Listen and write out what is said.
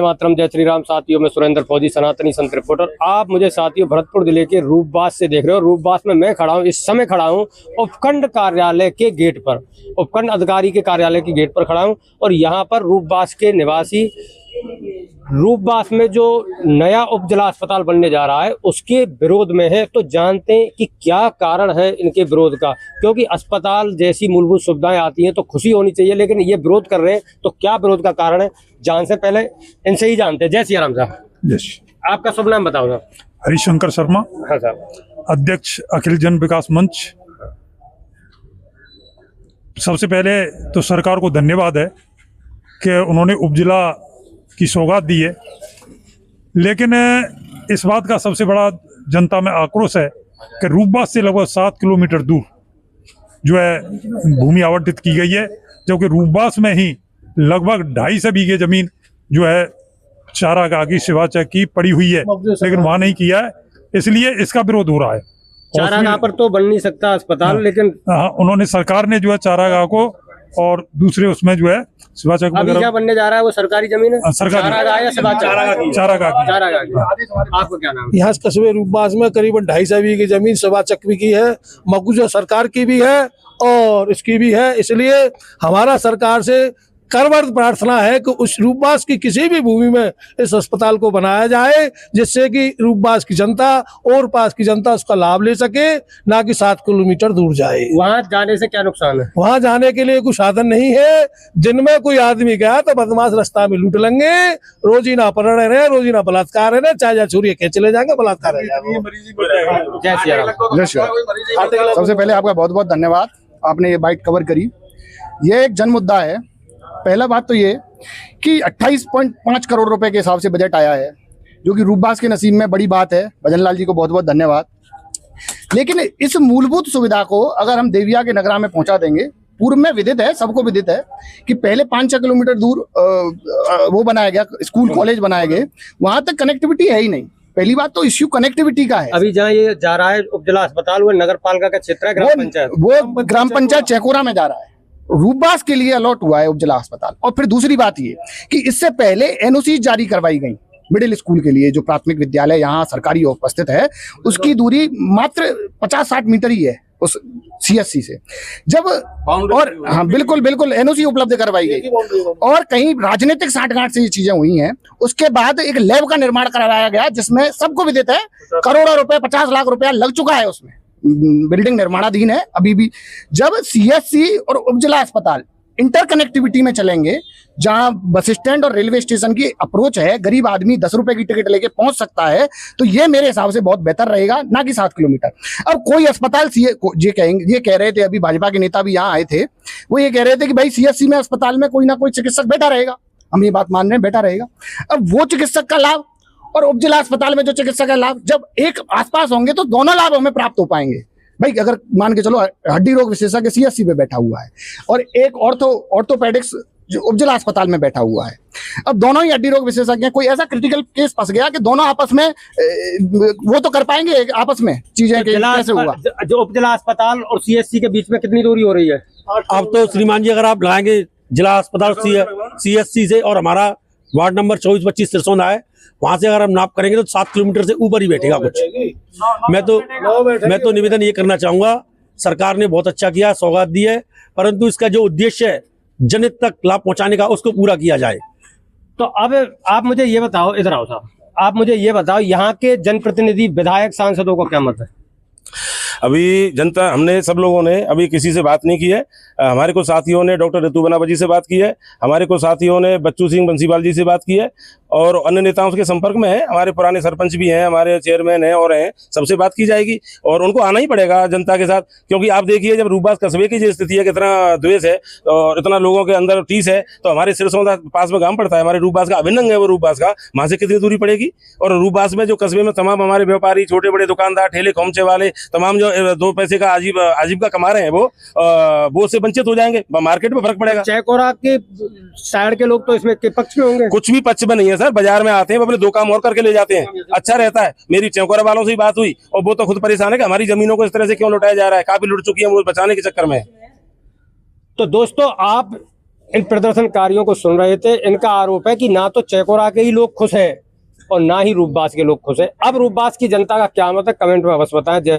मातरम, जय श्री राम। साथियों, मैं सुरेंद्र फौजी, सनातनी संत रिपोर्टर। आप मुझे साथियों भरतपुर जिले के रूपबास से देख रहे हो। रूपबास में मैं खड़ा हूँ, इस समय खड़ा हूँ उपखंड कार्यालय के गेट पर, उपखंड अधिकारी के कार्यालय के गेट पर खड़ा हूँ। और यहाँ पर रूपबास के निवासी रूपबास में जो नया उप जिला अस्पताल बनने जा रहा है उसके विरोध में है। तो जानते हैं कि क्या कारण है इनके विरोध का, क्योंकि अस्पताल जैसी मूलभूत सुविधाएं आती हैं तो खुशी होनी चाहिए, लेकिन ये विरोध कर रहे हैं। तो क्या विरोध का कारण है, जान से पहले इनसे ही जानते हैं। जय सिया राम साहब। आपका शुभ नाम बताओ साहब। हरिशंकर शर्मा। हाँ साहब। अध्यक्ष अखिल जन विकास मंच। सबसे पहले तो सरकार को धन्यवाद है कि उन्होंने उपजिला की सौगात दी है, लेकिन इस बात का सबसे बड़ा जनता में आक्रोश है कि रूपबास से लगभग 7 किलोमीटर दूर जो है भूमि आवंटित की गई है, जबकि रूपबास में ही लगभग 250 बीघे जमीन जो है चारागाह की शिवाचक की पड़ी हुई है, लेकिन वहां नहीं किया है, इसलिए इसका विरोध हो रहा है। चारागाह पर तो बन नहीं सकता अस्पताल, लेकिन उन्होंने सरकार ने जो है चारागाह को और दूसरे उसमें जो है शिवाचक अभी क्या बनने जा रहा है वो सरकारी जमीन है, सरकारी चारागाह की। आपको क्या नाम है? यहाँ कस्बे रूपबास में करीबन 250 बीघे की जमीन शिवाचक की है, मकबूजा सरकार की भी है और इसकी भी है। इसलिए हमारा सरकार से करवड़ प्रार्थना है कि उस रूपबास की किसी भी भूमि में इस अस्पताल को बनाया जाए, जिससे कि रूपबास की जनता और पास की जनता उसका लाभ ले सके, ना कि 7 किलोमीटर दूर जाए। वहाँ जाने से क्या नुकसान है? वहाँ जाने के लिए कोई साधन नहीं है। दिन में कोई आदमी गया तो बदमाश रास्ता में लूट लेंगे, रोजी ना अपहरण है, रोजी ना बलात्कार है, चाहे छुरी के चले जाएंगे, बलात्कार है। जय सिया राम। सबसे पहले आपका बहुत बहुत धन्यवाद, आपने ये बाइट कवर करी। ये एक जन मुद्दा है। पहला बात तो ये कि 28.5 करोड़ रुपए के हिसाब से बजट आया है, जो कि रूपबास के नसीब में बड़ी बात है। भजन लाल जी को बहुत बहुत धन्यवाद। लेकिन इस मूलभूत सुविधा को अगर हम देविया के नगरा में पहुंचा देंगे, पूर्व में विदित है, सबको विदित है कि पहले 5-6 किलोमीटर दूर वो बनाया गया, स्कूल कॉलेज बनाए गए, वहां तक कनेक्टिविटी है ही नहीं। पहली बात तो इश्यू कनेक्टिविटी का है। अभी जहाँ ये जा रहा है उपजिला अस्पताल, वो नगर पालिका का क्षेत्र है, ग्राम पंचायत, वो ग्राम पंचायत चेकोरा में जा रहा है। रूपबास के लिए अलॉट हुआ है उपजिला अस्पताल। और फिर दूसरी बात ये कि इससे पहले एनओसी जारी करवाई गई मिडिल स्कूल के लिए, जो प्राथमिक विद्यालय यहाँ सरकारी उपस्थित है, उसकी दूरी मात्र 50-60 मीटर ही है उस सीएससी से। जब और हाँ बिल्कुल बिल्कुल एनओसी उपलब्ध करवाई गई, और कहीं राजनीतिक साठगांठ से ये चीजें हुई हैं। उसके बाद एक लैब का निर्माण करवाया गया, जिसमें सबको विदित है करोड़ों रुपए, 50 लाख रुपया लग चुका है, उसमें बिल्डिंग निर्माणाधीन है अभी भी। जब सीएससी और उपजिला अस्पताल इंटरकनेक्टिविटी में चलेंगे, जहां बस स्टैंड और रेलवे स्टेशन की अप्रोच है, गरीब आदमी 10 रुपए की टिकट लेके पहुंच सकता है, तो ये मेरे हिसाब से बहुत बेहतर रहेगा, ना कि 7 किलोमीटर। अब कोई अस्पताल ये कह रहे थे, अभी भाजपा के नेता भी यहाँ आए थे, वो ये कह रहे थे कि भाई सीएससी में अस्पताल में कोई ना कोई चिकित्सक बैठा रहेगा। हम ये बात मान रहे हैं, बैठा रहेगा। अब वो चिकित्सक का लाभ और उपजिला अस्पताल में जो चिकित्सक का लाभ जब एक आसपास होंगे, तो दोनों लाभ हमें प्राप्त हो पाएंगे। भाई अगर मान के चलो हड्डी रोग विशेषज्ञ सीएससी पे बैठा हुआ है और एक ऑर्थोपेडिक्स जो उपजिला अस्पताल में बैठा हुआ है, अब दोनों ही हड्डी रोग विशेषज्ञ हैं, कोई ऐसा क्रिटिकल केस फंस गया कि दोनों आपस में वो तो कर पाएंगे आपस में चीजें, कैसे हुआ? जो उपजिला अस्पताल और सीएससी के बीच में कितनी दूरी हो रही है? अब तो श्रीमान जी, अगर आप लगाएंगे जिला अस्पताल सीएससी से और हमारा वार्ड नंबर 24-25 सिरसोंदा है, वहां से अगर हम नाप करेंगे तो 7 किलोमीटर से ऊपर ही बैठेगा कुछ। मैं तो निवेदन ये करना चाहूंगा, सरकार ने बहुत अच्छा किया, सौगात दी है, परंतु इसका जो उद्देश्य है जनहित तक लाभ पहुंचाने का, उसको पूरा किया जाए। तो अब आप मुझे ये बताओ, इधर आओ साहब, आप मुझे ये बताओ, यहाँ के जनप्रतिनिधि विधायक सांसदों का क्या मत है? अभी जनता, हमने सब लोगों ने अभी किसी से बात नहीं की है। हमारे को साथियों ने डॉक्टर ऋतु बनाबा जी से बात की है, हमारे को साथियों ने बच्चू सिंह बंसीवाल जी से बात की है, और अन्य नेताओं के संपर्क में है। हमारे पुराने सरपंच भी हैं, हमारे चेयरमैन हैं और हैं, सबसे बात की जाएगी और उनको आना ही पड़ेगा जनता के साथ। क्योंकि आप देखिए, जब रूपबास कस्बे की जो स्थिति है, कितना द्वेष है और इतना लोगों के अंदर टीस है, तो हमारे सिरसोंदा पास में गांव पड़ता है, हमारे रूपबास का अभिन्न अंग है वो रूपबास का, वहां से कितनी दूरी पड़ेगी? और रूपबास में जो कस्बे में तमाम हमारे व्यापारी, छोटे बड़े दुकानदार, ठेले खोमचे वाले, तमाम जो 2 पैसे का आजीविका कमा रहे हैं, वो से वंचित हो जाएंगे, मार्केट में फर्क पड़ेगा। चेकोरा के साइड के लोग तो इसमें के पक्ष में होंगे? कुछ भी पक्ष में नहीं है सर, बाजार में आते हैं, अपने 2 काम और करके ले जाते हैं, अच्छा रहता है। मेरी चेकोरा वालों से ही बात हुई और वो तो खुद परेशान है कि हमारी जमीनों को इस तरह से क्यों लुटाया जा रहा है, काफी लुट चुकी है वो बचाने के चक्कर में। तो दोस्तों, आप इन प्रदर्शनकारियों को सुन रहे थे। इनका आरोप है कि ना तो चेकोरा के ही लोग खुश हैं और ना ही रूपबास के लोग खुश हैं। अब रूपबास की जनता का क्या मत है, कमेंट में अवश्य बताएं। जय